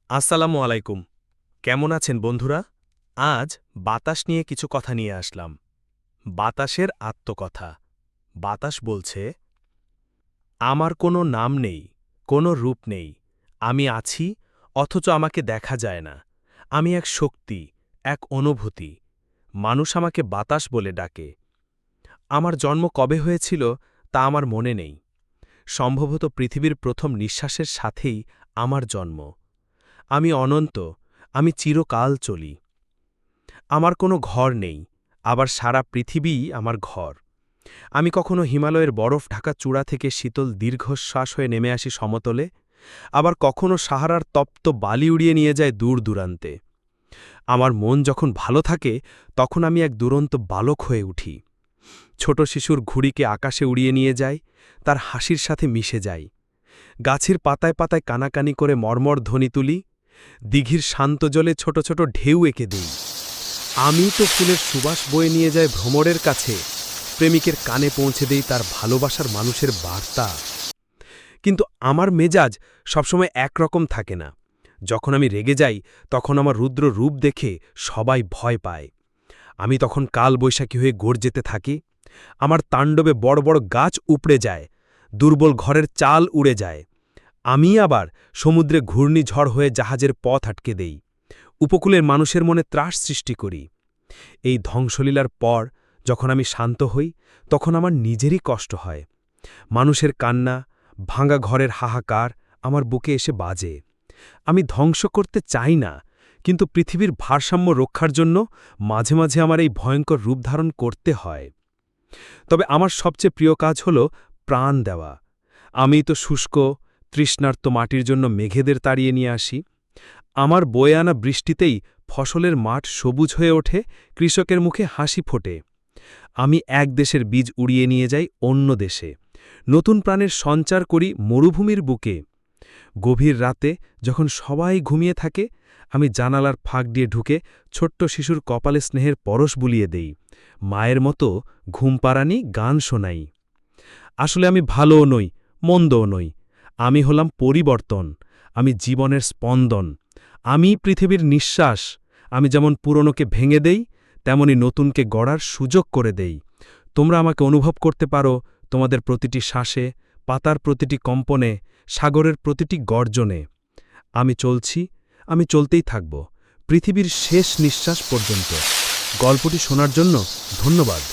আসসালামু আলাইকুম। কেমন আছেন বন্ধুরা? আজ বাতাস নিয়ে কিছু কথা নিয়ে আসলাম। বাতাসের আত্মকথা। বাতাস বলছে, আমার কোনো নাম নেই, কোনো রূপ নেই। আমি আছি, অথচ আমাকে দেখা যায় না। আমি এক শক্তি, এক অনুভূতি। মানুষ আমাকে বাতাস বলে ডাকে। আমার জন্ম কবে হয়েছিল তা আমার মনে নেই। সম্ভবত পৃথিবীর প্রথম নিঃশ্বাসের সাথেই আমার জন্ম। আমি অনন্ত, আমি চিরকাল চলি। আমার কোনো ঘর নেই, আবার সারা পৃথিবীই আমার ঘর। আমি কখনো হিমালয়ের বরফ ঢাকা চূড়া থেকে শীতল দীর্ঘশ্বাস হয়ে নেমে আসি সমতলে, আবার কখনো সাহারার তপ্ত বালি উড়িয়ে নিয়ে যায় দূর দূরান্তে। আমার মন যখন ভালো থাকে তখন আমি এক দুরন্ত বালক হয়ে উঠি। ছোট শিশুর ঘুড়িকে আকাশে উড়িয়ে নিয়ে যায়, তার হাসির সাথে মিশে যাই। গাছের পাতায় পাতায় কানাকানি করে মর্মর ধ্বনি তুলি, দিঘির শান্ত জলে ছোট ছোট ঢেউ এঁকে দিই। আমি তো ফুলের সুবাস বয়ে নিয়ে যায় ভ্রমরের কাছে, প্রেমিকের কানে পৌঁছে দেই তার ভালোবাসার মানুষের বার্তা। কিন্তু আমার মেজাজ সবসময় একরকম থাকে না। যখন আমি রেগে যাই তখন আমার রুদ্র রূপ দেখে সবাই ভয় পায়। আমি তখন কাল বৈশাখী হয়ে গর্জেতে থাকি। আমার তাণ্ডবে বড় বড় গাছ উপড়ে যায়, দুর্বল ঘরের চাল উড়ে যায়। আমি আবার সমুদ্রে ঘূর্ণিঝড় হয়ে জাহাজের পথ আটকে দেই, উপকূলের মানুষের মনে ত্রাস সৃষ্টি করি। এই ধ্বংসলীলার পর যখন আমি শান্ত হই তখন আমার নিজেরই কষ্ট হয়। মানুষের কান্না, ভাঙা ঘরের হাহাকার আমার বুকে এসে বাজে। আমি ধ্বংস করতে চাই না, কিন্তু পৃথিবীর ভারসাম্য রক্ষার জন্য মাঝে মাঝে আমার এই ভয়ঙ্কর রূপ ধারণ করতে হয়। তবে আমার সবচেয়ে প্রিয় কাজ হল প্রাণ দেওয়া। আমি তো শুষ্ক, তৃষ্ণার্ত মাটির জন্য মেঘেদের তাড়িয়ে নিয়ে আসি। আমার বয়ে আনা বৃষ্টিতেই ফসলের মাঠ সবুজ হয়ে ওঠে, কৃষকের মুখে হাসি ফোটে। আমি এক দেশের বীজ উড়িয়ে নিয়ে যাই অন্য দেশে, নতুন প্রাণের সঞ্চার করি মরুভূমির বুকে। গভীর রাতে যখন সবাই ঘুমিয়ে থাকে, আমি জানালার ফাঁক দিয়ে ঢুকে ছোট্ট শিশুর কপালে স্নেহের পরশ বুলিয়ে দেই। মায়ের মতো ঘুমপাড়ানি গান শোনাই। আসলে আমি ভালোও নই, মন্দও নই। আমি হলাম পরিবর্তন, আমি জীবনের স্পন্দন, আমি পৃথিবীর নিঃশ্বাস। আমি যেমন পুরনোকে ভেঙে দেই, তেমনি নতুনকে গড়ার সুযোগ করে দেই। তোমরা আমাকে অনুভব করতে পারো তোমাদের প্রতিটি শ্বাসে, পাতার প্রতিটি কম্পনে, সাগরের প্রতিটি গর্জনে। আমি চলছি, আমি চলতেই থাকব, পৃথিবীর শেষ নিঃশ্বাস পর্যন্ত। গল্পটি শোনার জন্য ধন্যবাদ।